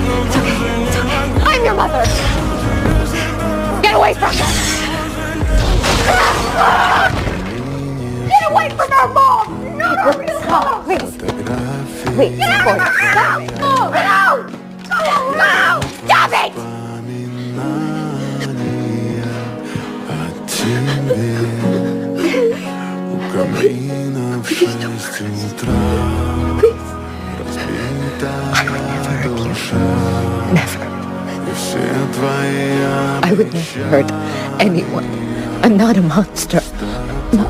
It's okay. It's okay. I'm your mother. Get away from her. Get away from her, Mom. No, stop, please. Please, boy, stop. No, no, stop it. Never. I would never hurt anyone. I'm not a monster. No.